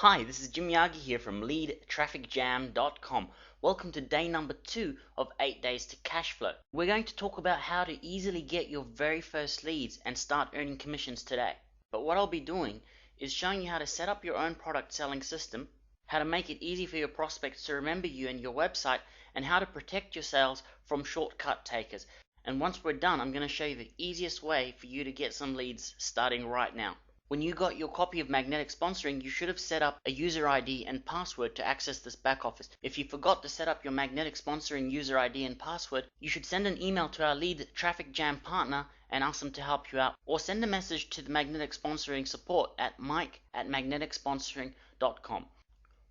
Hi, this is Jim Yagi here from LeadTrafficJam.com. Welcome to day number 2 of 8 Days to Cashflow. We're going to talk about how to easily get your very first leads and start earning commissions today. But what I'll be doing is showing you how to set up your own product selling system, how to make it easy for your prospects to remember you and your website, and how to protect your sales from shortcut takers. And once we're done, I'm going to show you the easiest way for you to get some leads starting right now. When you got your copy of Magnetic Sponsoring, you should have set up a user ID and password to access this back office. If you forgot to set up your Magnetic Sponsoring user ID and password, you should send an email to our Lead Traffic Jam partner and ask them to help you out, or send a message to the Magnetic Sponsoring support at mike@magneticsponsoring.com.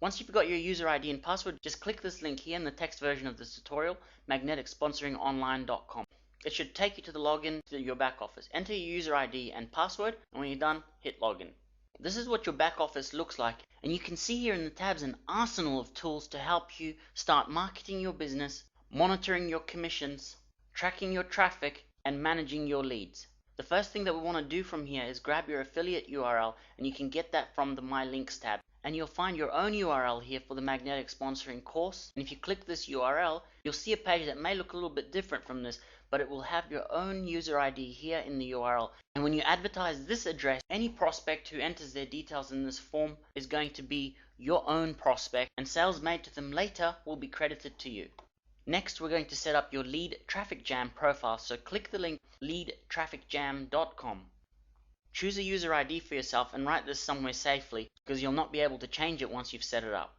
Once you've got your user ID and password, just click this link here in the text version of this tutorial, magneticsponsoringonline.com. It should take you to the login to your back office. Enter your user ID and password, and when you're done, hit login. This is what your back office looks like, and you can see here in the tabs an arsenal of tools to help you start marketing your business, monitoring your commissions, tracking your traffic, and managing your leads. The first thing that we want to do from here is grab your affiliate URL, and you can get that from the My Links tab. And you'll find your own URL here for the Magnetic Sponsoring course. And if you click this URL, you'll see a page that may look a little bit different from this, but it will have your own user ID here in the URL. And when you advertise this address, any prospect who enters their details in this form is going to be your own prospect, and sales made to them later will be credited to you. Next, we're going to set up your Lead Traffic Jam profile, so click the link leadtrafficjam.com. Choose a user ID for yourself and write this somewhere safely, because you'll not be able to change it once you've set it up.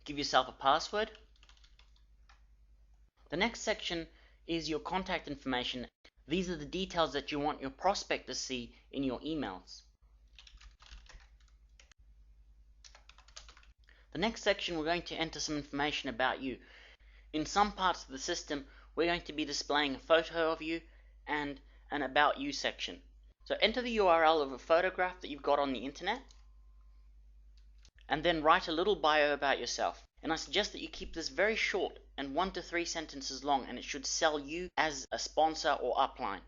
Give yourself a password. The next section is your contact information. These are the details that you want your prospect to see in your emails. The next section, we're going to enter some information about you. In some parts of the system, we're going to be displaying a photo of you and an About You section. So enter the URL of a photograph that you've got on the internet, and then write a little bio about yourself. And I suggest that you keep this very short and 1 to 3 sentences long, and it should sell you as a sponsor or upline.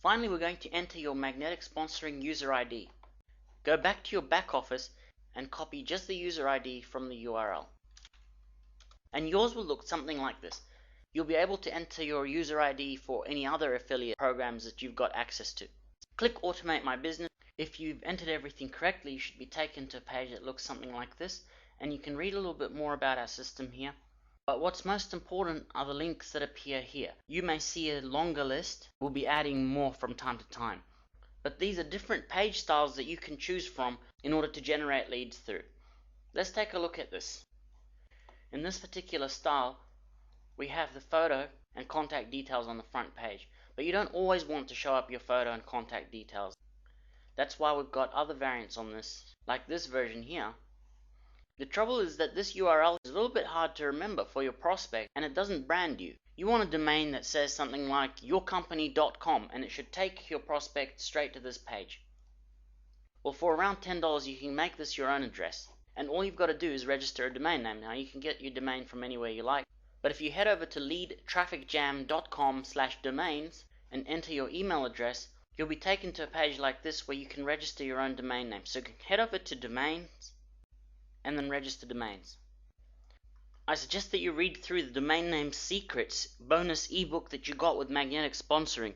Finally, we're going to enter your Magnetic Sponsoring user ID. Go back to your back office and copy just the user ID from the URL. And yours will look something like this. You'll be able to enter your user ID for any other affiliate programs that you've got access to. Click Automate My Business. If you've entered everything correctly, you should be taken to a page that looks something like this, and you can read a little bit more about our system here. But what's most important are the links that appear here. You may see a longer list. We'll be adding more from time to time. But these are different page styles that you can choose from in order to generate leads through. Let's take a look at this. In this particular style, we have the photo and contact details on the front page, but you don't always want to show up your photo and contact details. That's why we've got other variants on this, like this version here. The trouble is that this URL is a little bit hard to remember for your prospect, and it doesn't brand you. You want a domain that says something like yourcompany.com, and it should take your prospect straight to this page. Well, for around $10 you can make this your own address, and all you've got to do is register a domain name. Now, you can get your domain from anywhere you like, but if you head over to leadtrafficjam.com/domains and enter your email address, you'll be taken to a page like this where you can register your own domain name. So head over to domains and then register domains. I suggest that you read through the Domain Name Secrets bonus ebook that you got with Magnetic Sponsoring.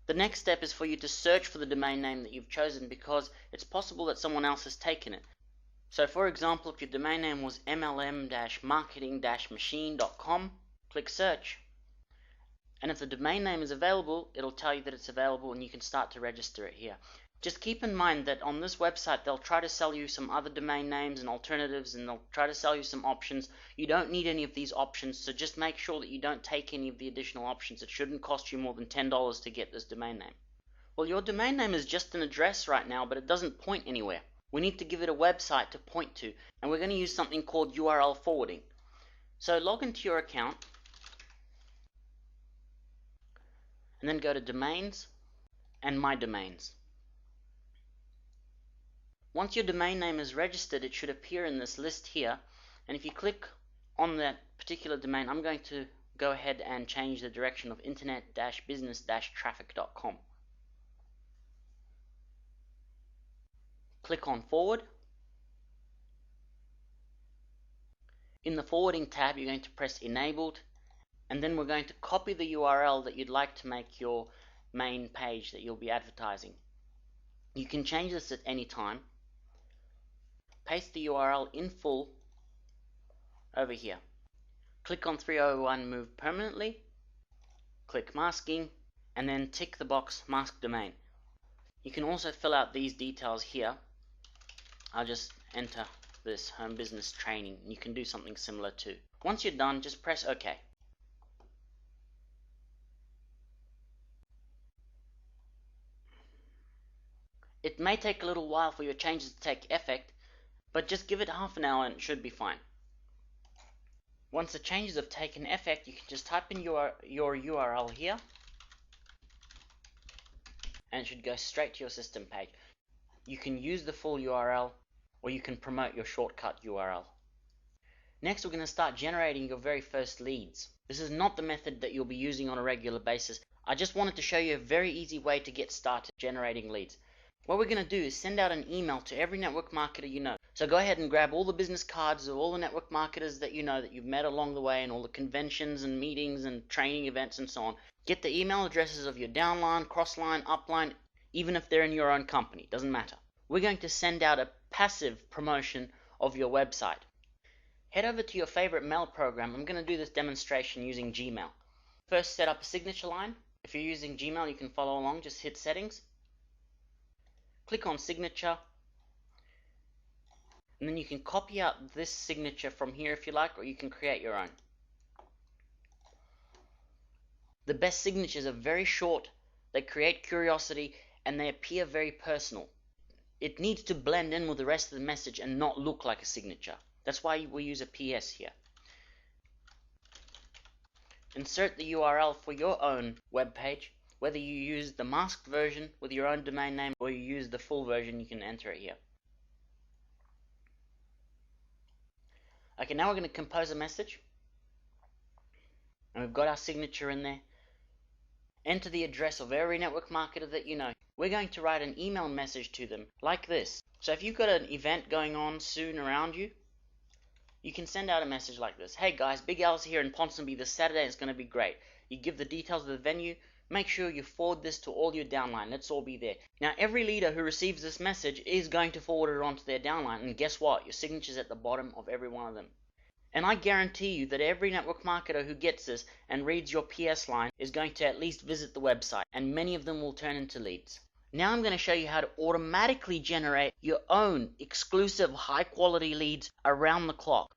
The next step is for you to search for the domain name that you've chosen, because it's possible that someone else has taken it. So for example, if your domain name was mlm-marketing-machine.com, click search. And if the domain name is available, it'll tell you that it's available and you can start to register it here. Just keep in mind that on this website they'll try to sell you some other domain names and alternatives, and they'll try to sell you some options. You don't need any of these options, so just make sure that you don't take any of the additional options. It shouldn't cost you more than $10 to get this domain name. Well, your domain name is just an address right now, but it doesn't point anywhere. We need to give it a website to point to, and we're going to use something called URL forwarding. So log into your account, and then go to Domains and My Domains. Once your domain name is registered, it should appear in this list here, and if you click on that particular domain, I'm going to go ahead and change the direction of internet-business-traffic.com. Click on forward. In the forwarding tab, you're going to press enabled, and then we're going to copy the URL that you'd like to make your main page that you'll be advertising. You can change this at any time. Paste the URL in full over here. Click on 301 Move Permanently, click Masking, and then tick the box Mask Domain. You can also fill out these details here. I'll just enter this home business training. You can do something similar too. Once you're done, just press OK. It may take a little while for your changes to take effect, but just give it half an hour and it should be fine. Once the changes have taken effect, you can just type in your URL here, and it should go straight to your system page. You can use the full URL, or you can promote your shortcut URL. Next, we're going to start generating your very first leads. This is not the method that you'll be using on a regular basis. I just wanted to show you a very easy way to get started generating leads. What we're going to do is send out an email to every network marketer you know. So go ahead and grab all the business cards of all the network marketers that you know that you've met along the way, and all the conventions and meetings and training events and so on. Get the email addresses of your downline, crossline, upline, even if they're in your own company, doesn't matter. We're going to send out a passive promotion of your website. Head over to your favorite mail program. I'm going to do this demonstration using Gmail. First, set up a signature line. If you're using Gmail, you can follow along. Just hit Settings. Click on Signature. And then you can copy out this signature from here if you like, or you can create your own. The best signatures are very short, they create curiosity, and they appear very personal. It needs to blend in with the rest of the message and not look like a signature. That's why we use a PS here. Insert the URL for your own web page. Whether you use the masked version with your own domain name or you use the full version, you can enter it here. Okay, now we're going to compose a message. And we've got our signature in there. Enter the address of every network marketer that you know. We're going to write an email message to them like this. So if you've got an event going on soon around you, you can send out a message like this. Hey guys, Big Al's here in Ponsonby this Saturday. It's going to be great. You give the details of the venue. Make sure you forward this to all your downline. Let's all be there. Now, every leader who receives this message is going to forward it on to their downline. And guess what? Your signature's at the bottom of every one of them. And I guarantee you that every network marketer who gets this and reads your PS line is going to at least visit the website. And many of them will turn into leads. Now I'm going to show you how to automatically generate your own exclusive high quality leads around the clock.